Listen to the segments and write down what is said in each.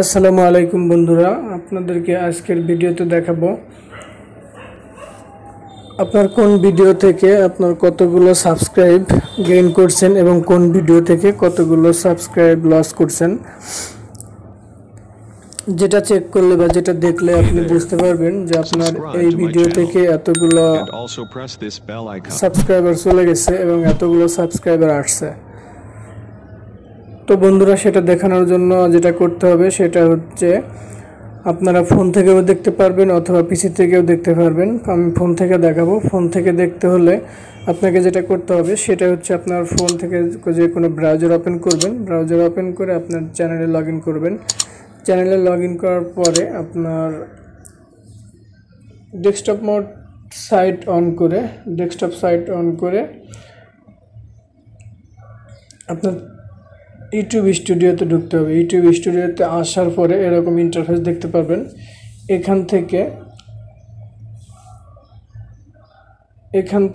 আসসালামু আলাইকুম বন্ধুরা, আপনাদেরকে আজকের ভিডিওতে দেখাবো আপনার কোন ভিডিও থেকে আপনার কতগুলো সাবস্ক্রাইব গেইন করছেন এবং কোন ভিডিও থেকে কতগুলো সাবস্ক্রাইব লস করছেন। যেটা চেক করলে বা যেটা দেখলে আপনি বুঝতে পারবেন যে আপনার এই ভিডিও থেকে এতগুলো সাবস্ক্রাইবার চলে গেছে এবং এতগুলো সাবস্ক্রাইবার আসছে। তো বন্ধুরা, সেটা দেখানোর জন্য যেটা করতে হবে সেটা হচ্ছে আপনারা ফোন থেকেও দেখতে পারবেন অথবা পিসি থেকেও দেখতে পারবেন। আমি ফোন থেকে দেখাবো। ফোন থেকে দেখতে হলে আপনাকে যেটা করতে হবে সেটা হচ্ছে আপনার ফোন থেকে যে কোনো ব্রাউজার ওপেন করবেন। ব্রাউজার ওপেন করে আপনার চ্যানেলে লগ ইন করবেন। চ্যানেলে লগ ইন করার পরে আপনার ডেস্কটপ সাইট অন করে আপনার ইউটিউব স্টুডিওতে ঢুকতে হবে। ইউটিউব স্টুডিওতে আসার পরে এরকম ইন্টারফেস দেখতে পারবেন। এখান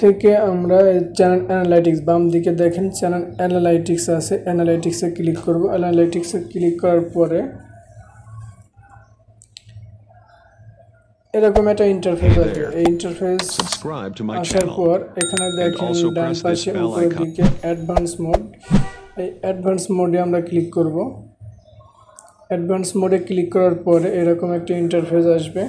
থেকে আমরা চ্যানেল অ্যানালাইটিক্স, বাম দিকে দেখেন চ্যানেল অ্যানালাইটিক্স আছে, অ্যানালাইটিক্সে ক্লিক করব। অ্যানালাইটিক্সে ক্লিক করার পরে এরকম একটা ইন্টারফেস আসবে। এই ইন্টারফেস আসার পর এখানে দেখেন ডান পাশে উপরের দিকে অ্যাডভান্স মোড। এই অ্যাডভান্স মোডে আমরা ক্লিক করব। অ্যাডভান্স মোডে ক্লিক করার পরে এরকম একটা ইন্টারফেস আসবে।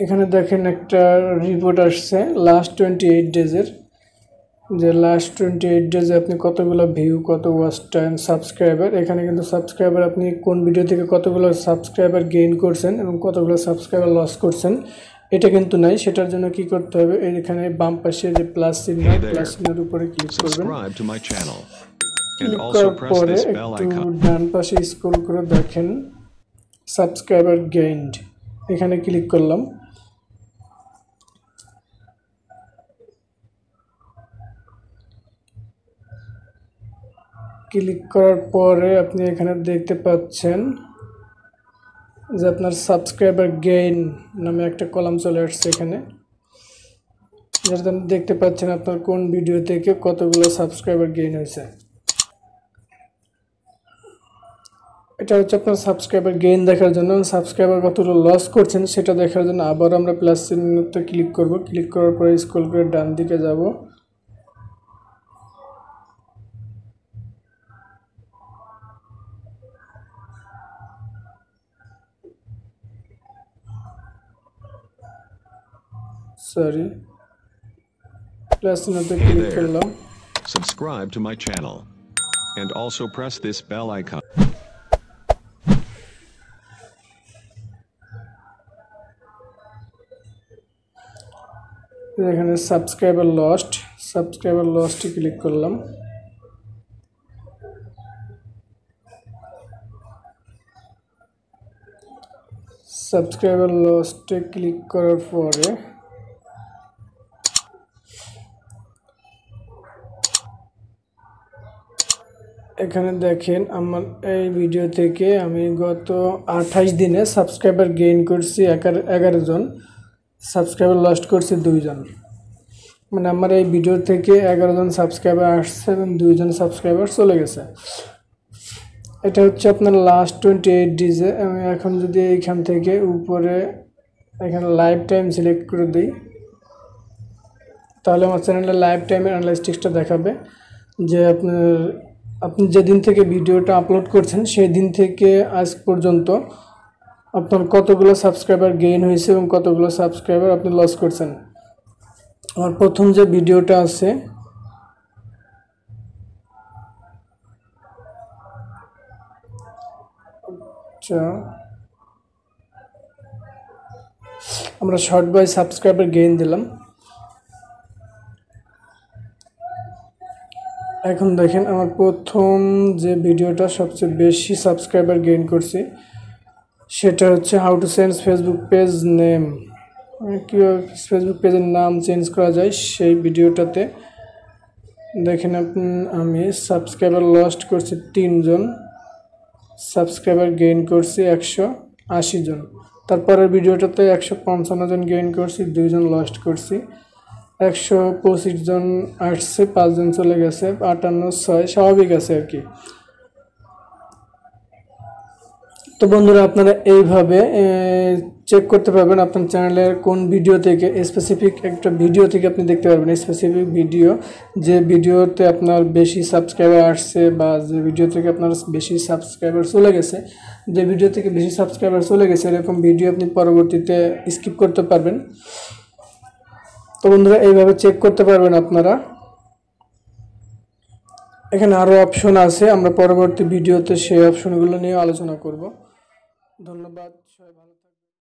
এখানে দেখেন একটা রিপোর্ট আসছে লাস্ট 28 ডেজের, যে লাস্ট 28 ডেজে আপনি কতগুলো ভিউ, কত ওয়াচ টাইম, সাবস্ক্রাইবার। এখানে কিন্তু সাবস্ক্রাইবার আপনি কোন ভিডিও থেকে কতগুলো সাবস্ক্রাইবার গেইন করছেন এবং কতগুলো সাবস্ক্রাইবার লস করছেন এটা কিন্তু নাই। সেটার জন্য কি করতে হবে, এখানে বাম পাশে যে প্লাস চিহ্নের উপরে ক্লিক করবেন। ক্লিক করার পরে একটু ডান পাশে স্ক্রল করে দেখেন সাবস্ক্রাইবার গেইনড, এখানে ক্লিক করলাম। ক্লিক করার পরে আপনি এখানে দেখতে পাচ্ছেন যে আপনার সাবস্ক্রাইবার গেইন নামে একটা কলাম চলে আসছে এখানে, যেটা আপনি দেখতে পাচ্ছেন আপনার কোন ভিডিও থেকে কতগুলো সাবস্ক্রাইবার গেইন হয়েছে। এটা হচ্ছে আপনার সাবস্ক্রাইবার গেইন দেখার জন্য। সাবস্ক্রাইবার কতগুলো লস করছেন সেটা দেখার জন্য আবার আমরা প্লাস চিহ্নতে ক্লিক করব। ক্লিক করার পরে স্ক্রল করে ডান দিকে যাব। প্লাস চিহ্নতে ক্লিক করলাম। Subscribe to my channel and also press this bell icon. এখানে সাবস্ক্রাইবার লস্টে ক্লিক করলাম। সাবস্ক্রাইবার লস্টে ক্লিক করার পরে এখানে দেখেন আমার এই ভিডিও থেকে আমি গত 28 দিনে সাবস্ক্রাইবার গেইন করছি 11 জন, সাবস্ক্রাইবার লস্ট করছি 2 জন। মানে আমার এই ভিডিও থেকে 11 জন সাবস্ক্রাইবার আসছে এবং 2 জন সাবস্ক্রাইবার চলে গেছে। এটা হচ্ছে আপনার লাস্ট 28 ডেজে। আমি এখন যদি এইখান থেকে উপরে এখানে লাইভ টাইম সিলেক্ট করে দিই তাহলে আমার চ্যানেলে লাইভ টাইমের অ্যানালাইটিক্সটা দেখাবে যে আপনি যেদিন থেকে ভিডিওটা আপলোড করছেন সেই দিন থেকে আজ পর্যন্ত আপনার কতগুলো সাবস্ক্রাইবার গেইন হয়েছে এবং কতগুলো সাবস্ক্রাইবার আপনি লস করছেন। আমার প্রথম যে ভিডিওটা আছে আমরা শর্ট বাই সাবস্ক্রাইবার গেইন দিলাম। এখন দেখেন আমার প্রথম যে ভিডিওটা সবচেয়ে বেশি সাবস্ক্রাইবার গেইন করছি সেটা হচ্ছে how to change Facebook page name, কীভাবে ফেসবুক পেজের নাম চেঞ্জ করা যায়। সেই ভিডিওটাতে দেখেন আমি সাবস্ক্রাইবার লস্ট করছি 3 জন, সাবস্ক্রাইবার গেইন করছি 180 জন। তারপরের ভিডিওটাতে 155 জন গেইন করছি, 2 জন লস্ট করছি। 125 জন আসছে, 5 জন চলে গেছে, 58 6 স্বাভাবিক আছে আর কি। তো বন্ধুরা আপনারা এইভাবে চেক করতে পারবেন আপনার চ্যানেলের কোন ভিডিও থেকে, স্পেসিফিক একটা ভিডিও থেকে আপনি দেখতে পারবেন স্পেসিফিক ভিডিও, যে ভিডিওতে আপনার বেশি সাবস্ক্রাইবার আসছে বা যে ভিডিও থেকে আপনার বেশি সাবস্ক্রাইবার চলে গেছে, যে ভিডিও থেকে বেশি সাবস্ক্রাইবার চলে গেছে এরকম ভিডিও আপনি পরবর্তীতে স্কিপ করতে পারবেন। তো বন্ধুরা এইভাবে চেক করতে পারবেন আপনারা। এখানে আরও অপশন আছে, আমরা পরবর্তী ভিডিওতে সেই অপশনগুলো নিয়ে আলোচনা করব। ধন্যবাদ।